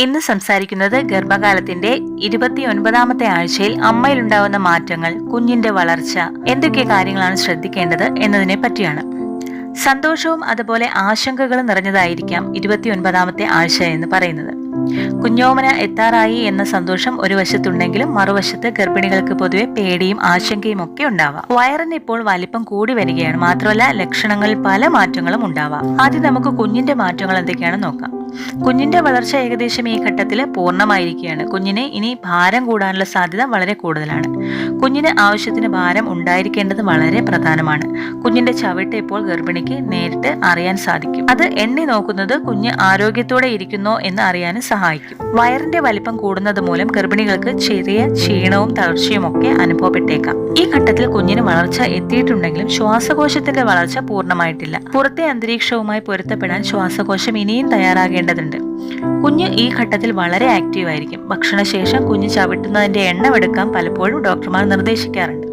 ഇന്ന് സംസാരിക്കുന്നത് ഗർഭകാലത്തിന്റെ 29ാമത്തെ ആഴ്ചയിൽ അമ്മയിലുണ്ടാവുന്ന മാറ്റങ്ങൾ, കുഞ്ഞിന്റെ വളർച്ച, എന്തൊക്കെ കാര്യങ്ങളാണ് ശ്രദ്ധിക്കേണ്ടത് എന്നതിനെ പറ്റിയാണ്. സന്തോഷവും അതുപോലെ ആശങ്കകളും നിറഞ്ഞതായിരിക്കാം 29ാമത്തെ ആഴ്ച എന്ന് പറയുന്നത്. കുഞ്ഞോമന എത്താറായി എന്ന സന്തോഷം ഒരു വശത്തുണ്ടെങ്കിലും മറുവശത്ത് ഗർഭിണികൾക്ക് പൊതുവെ പേടിയും ആശങ്കയും ഒക്കെ ഉണ്ടാവാം. വയറിന് ഇപ്പോൾ വലിപ്പം കൂടി വരികയാണ്. മാത്രമല്ല ലക്ഷണങ്ങളിൽ പല മാറ്റങ്ങളും ഉണ്ടാവാം. ആദ്യം നമുക്ക് കുഞ്ഞിന്റെ മാറ്റങ്ങൾ എന്തൊക്കെയാണെന്ന് നോക്കാം. കുഞ്ഞിന്റെ വളർച്ച ഏകദേശം ഈ ഘട്ടത്തിൽ പൂർണ്ണമായിരിക്കുകയാണ്. കുഞ്ഞിന് ഇനി ഭാരം കൂടാനുള്ള സാധ്യത വളരെ കൂടുതലാണ്. കുഞ്ഞിന് ആവശ്യത്തിന് ഭാരം ഉണ്ടായിരിക്കേണ്ടത് വളരെ പ്രധാനമാണ്. കുഞ്ഞിന്റെ ചവിട്ട് ഇപ്പോൾ ഗർഭിണിക്ക് നേരിട്ട് അറിയാൻ സാധിക്കും. അത് എണ്ണി നോക്കുന്നത് കുഞ്ഞ് ആരോഗ്യത്തോടെ ഇരിക്കുന്നോ എന്ന് അറിയാനും സഹായിക്കും. വയറിന്റെ വലിപ്പം കൂടുന്നത് മൂലം ഗർഭിണികൾക്ക് ചെറിയ ക്ഷീണവും തളർച്ചയും ഒക്കെ അനുഭവപ്പെട്ടേക്കാം. ഈ ഘട്ടത്തിൽ കുഞ്ഞിന് വളർച്ച എത്തിയിട്ടുണ്ടെങ്കിലും ശ്വാസകോശത്തിന്റെ വളർച്ച പൂർണ്ണമായിട്ടില്ല. പുറത്തെ അന്തരീക്ഷവുമായി പൊരുത്തപ്പെടാൻ ശ്വാസകോശം ഇനിയും തയ്യാറാകേണ്ടതുണ്ട്. കുഞ്ഞ് ഈ ഘട്ടത്തിൽ വളരെ ആക്റ്റീവ് ആയിരിക്കും. ഭക്ഷണശേഷം കുഞ്ഞ് ചവിട്ടുന്നതിന്റെ എണ്ണം എടുക്കാൻ പലപ്പോഴും ഡോക്ടർമാർ നിർദ്ദേശിക്കാറുണ്ട്.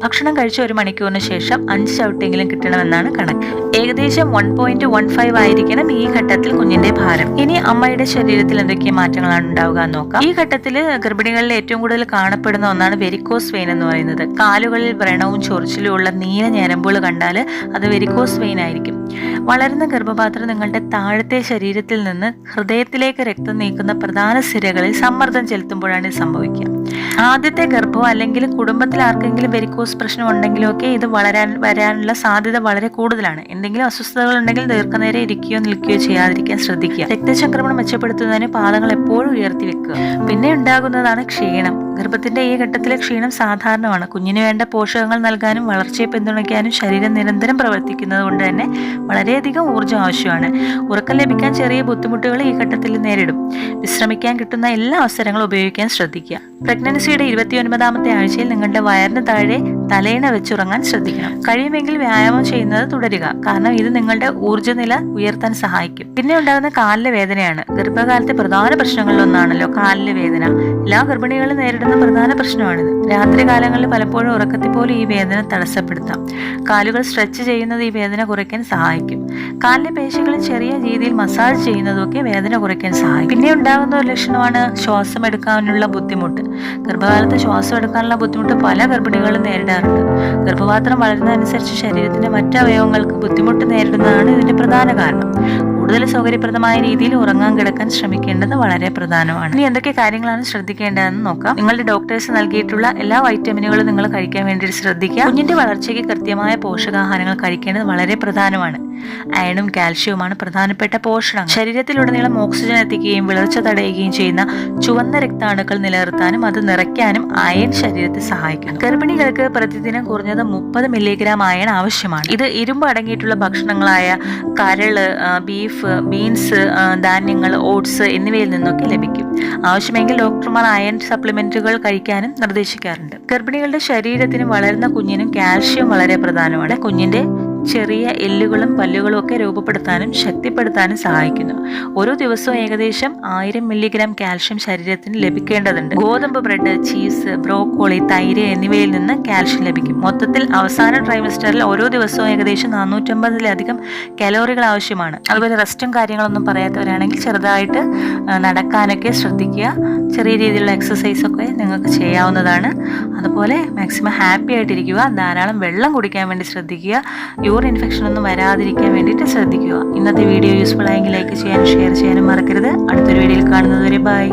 ഭക്ഷണം കഴിച്ച 1 മണിക്കൂറിന് ശേഷം 5 ചവിട്ടെങ്കിലും കിട്ടണമെന്നാണ് കണക്ക്. ഏകദേശം 1.15 ആയിരിക്കണം ഈ ഘട്ടത്തിൽ കുഞ്ഞിന്റെ ഭാരം. ഇനി അമ്മയുടെ ശരീരത്തിൽ എന്തൊക്കെ മാറ്റങ്ങളാണ് ഉണ്ടാവുക എന്ന് നോക്കാം. ഈ ഘട്ടത്തിൽ ഗർഭിണികളിൽ ഏറ്റവും കൂടുതൽ കാണപ്പെടുന്ന ഒന്നാണ് വെരിക്കോസ് വെയിൻ എന്ന് പറയുന്നത്. കാലുകളിൽ വ്രണവും ചൊറിച്ചിലും ഉള്ള നീല ഞരമ്പുകൾ കണ്ടാൽ അത് വെരിക്കോസ് വെയിൻ ആയിരിക്കും. വളരുന്ന ഗർഭപാത്രം നിങ്ങളുടെ താഴത്തെ ശരീരത്തിൽ നിന്ന് ഹൃദയത്തിലേക്ക് രക്തം നീക്കുന്ന പ്രധാന സിരകളിൽ സമ്മർദ്ദം ചെലുത്തുമ്പോഴാണ് ഇത് സംഭവിക്കുക. ആദ്യത്തെ ഗർഭം അല്ലെങ്കിൽ കുടുംബത്തിൽ ആർക്കെങ്കിലും വെരിക്കോസ് പ്രശ്നം ഉണ്ടെങ്കിലോ ഒക്കെ ഇത് വരാനുള്ള സാധ്യത വളരെ കൂടുതലാണ്. എന്തെങ്കിലും അസ്വസ്ഥതകൾ ഉണ്ടെങ്കിൽ ദീർഘനേരം ഇരിക്കുകയോ നിൽക്കുകയോ ചെയ്യാതിരിക്കാൻ ശ്രദ്ധിക്കുക. രക്തചംക്രമണം മെച്ചപ്പെടുത്തുന്നതിന് പാദങ്ങൾ എപ്പോഴും ഉയർത്തി വെക്കുക. പിന്നെ ഉണ്ടാകുന്നതാണ് ക്ഷീണം. ഗർഭത്തിന്റെ ഈ ഘട്ടത്തിലെ ക്ഷീണം സാധാരണമാണ്. കുഞ്ഞിന് വേണ്ട പോഷകങ്ങൾ നൽകാനും വളർച്ചയെ പിന്തുണയ്ക്കാനും ശരീരം നിരന്തരം പ്രവർത്തിക്കുന്നത് കൊണ്ട് തന്നെ വളരെയധികം ഊർജ്ജം ആവശ്യമാണ്. ഉറക്കം ലഭിക്കാൻ ചെറിയ ബുദ്ധിമുട്ടുകൾ ഈ ഘട്ടത്തിൽ നേരിടും. വിശ്രമിക്കാൻ കിട്ടുന്ന എല്ലാ അവസരങ്ങളും ഉപയോഗിക്കാൻ ശ്രദ്ധിക്കുക. പ്രഗ്നൻസിയുടെ 29ാമത്തെ ആഴ്ചയിൽ നിങ്ങളുടെ വയറിന് താഴെ തലയിണ വെച്ചുറങ്ങാൻ ശ്രദ്ധിക്കണം. കഴിയുമെങ്കിൽ വ്യായാമം ചെയ്യുന്നത് തുടരുക. കാരണം ഇത് നിങ്ങളുടെ ഊർജ്ജനില ഉയർത്താൻ സഹായിക്കും. പിന്നെ ഉണ്ടാകുന്ന കാലിലെ വേദനയാണ് ഗർഭകാലത്തെ പ്രധാന പ്രശ്നങ്ങളിലൊന്നാണല്ലോ കാലിലെ വേദന. എല്ലാ ഗർഭിണികളും നേരിടുന്ന പ്രധാന പ്രശ്നമാണിത്. രാത്രി കാലങ്ങളിൽ പലപ്പോഴും ഉറക്കത്തിൽ പോലും ഈ വേദന തടസ്സപ്പെടുത്താം. കാലുകൾ സ്ട്രെച്ച് ചെയ്യുന്നത് ഈ വേദന കുറയ്ക്കാൻ സഹായിക്കും. കാലിലെ പേശികളിൽ ചെറിയ രീതിയിൽ മസാജ് ചെയ്യുന്നതൊക്കെ വേദന കുറയ്ക്കാൻ സഹായിക്കും. പിന്നെ ഉണ്ടാകുന്ന ഒരു ലക്ഷണമാണ് ശ്വാസം എടുക്കാനുള്ള ബുദ്ധിമുട്ട്. ഗർഭകാലത്ത് ശ്വാസം എടുക്കാനുള്ള ബുദ്ധിമുട്ട് പല ഗർഭിണികളും നേരിടാറുണ്ട്. ഗർഭപാത്രം വളരുന്നതനുസരിച്ച് ശരീരത്തിന്റെ മറ്റ് അവയവങ്ങൾക്ക് ബുദ്ധിമുട്ട് നേരിടുന്നതാണ് ഇതിന്റെ പ്രധാന കാരണം. കൂടുതൽ സൗകര്യപ്രദമായ രീതിയിൽ ഉറങ്ങാൻ കിടക്കാൻ ശ്രമിക്കേണ്ടത് വളരെ പ്രധാനമാണ്. ഇനി എന്തൊക്കെ കാര്യങ്ങളാണ് ശ്രദ്ധിക്കേണ്ടതെന്ന് നോക്കാം. നിങ്ങളുടെ ഡോക്ടേഴ്സ് നൽകിയിട്ടുള്ള എല്ലാ വൈറ്റമിനുകളും നിങ്ങൾ കഴിക്കാൻ വേണ്ടിയിട്ട് ശ്രദ്ധിക്കുക. കുഞ്ഞിന്റെ വളർച്ചയ്ക്ക് കൃത്യമായ പോഷകാഹാരങ്ങൾ കഴിക്കേണ്ടത് വളരെ പ്രധാനമാണ്. അയണും കാൽഷ്യവുമാണ് പ്രധാനപ്പെട്ട പോഷണം. ശരീരത്തിലുടനീളം ഓക്സിജൻ എത്തിക്കുകയും വിളർച്ച തടയുകയും ചെയ്യുന്ന ചുവന്ന രക്താണുക്കൾ നിലനിർത്താനും അത് നിറയ്ക്കാനും അയൺ ശരീരത്തെ സഹായിക്കുന്നു. ഗർഭിണികൾക്ക് പ്രതിദിനം കുറഞ്ഞത് 30 മില്ലിഗ്രാം അയൺ ആവശ്യമാണ്. ഇത് ഇരുമ്പ് അടങ്ങിയിട്ടുള്ള ഭക്ഷണങ്ങളായ കരള്, ബീഫ്, ബീൻസ്, ധാന്യങ്ങൾ, ഓട്സ് എന്നിവയിൽ നിന്നൊക്കെ ലഭിക്കും. ആവശ്യമെങ്കിൽ ഡോക്ടർമാർ അയൺ സപ്ലിമെന്റുകൾ കഴിക്കാനും നിർദ്ദേശിക്കാറുണ്ട്. ഗർഭിണികളുടെ ശരീരത്തിനും വളരുന്ന കുഞ്ഞിനും കാൽഷ്യം വളരെ പ്രധാനമാണ്. കുഞ്ഞിന്റെ ചെറിയ എല്ലുകളും പല്ലുകളും ഒക്കെ രൂപപ്പെടുത്താനും ശക്തിപ്പെടുത്താനും സഹായിക്കുന്നു. ഓരോ ദിവസവും ഏകദേശം 1000 മില്ലിഗ്രാം കാൽഷ്യം ശരീരത്തിന് ലഭിക്കേണ്ടതുണ്ട്. ഗോതമ്പ് ബ്രെഡ്, ചീസ്, ബ്രോക്കോളി, തൈര് എന്നിവയിൽ നിന്ന് കാൽഷ്യം ലഭിക്കും. മൊത്തത്തിൽ അവസാന ട്രൈമസ്റ്ററിൽ ഓരോ ദിവസവും ഏകദേശം 450-ലധികം കലോറികൾ ആവശ്യമാണ്. അതുപോലെ റെസ്റ്റും കാര്യങ്ങളൊന്നും പറയാത്തവരാണെങ്കിൽ ചെറുതായിട്ട് നടക്കാനൊക്കെ ശ്രദ്ധിക്കുക. ചെറിയ രീതിയിലുള്ള എക്സസൈസ് ഒക്കെ നിങ്ങൾക്ക് ചെയ്യാവുന്നതാണ്. അതുപോലെ മാക്സിമം ഹാപ്പി ആയിട്ടിരിക്കുക. ധാരാളം വെള്ളം കുടിക്കാൻ വേണ്ടി ശ്രദ്ധിക്കുക. യൂറിൻ ഇൻഫെക്ഷൻ ഒന്നും വരാതിരിക്കാൻ വേണ്ടിയിട്ട് ശ്രദ്ധിക്കുക. ഇന്നത്തെ വീഡിയോ യൂസ്ഫുൾ ആയെങ്കിൽ ലൈക്ക് ചെയ്യാനും ഷെയർ ചെയ്യാനും മറക്കരുത്. അടുത്തൊരു വീഡിയോയിൽ കാണുന്നത് വരെ ബൈ.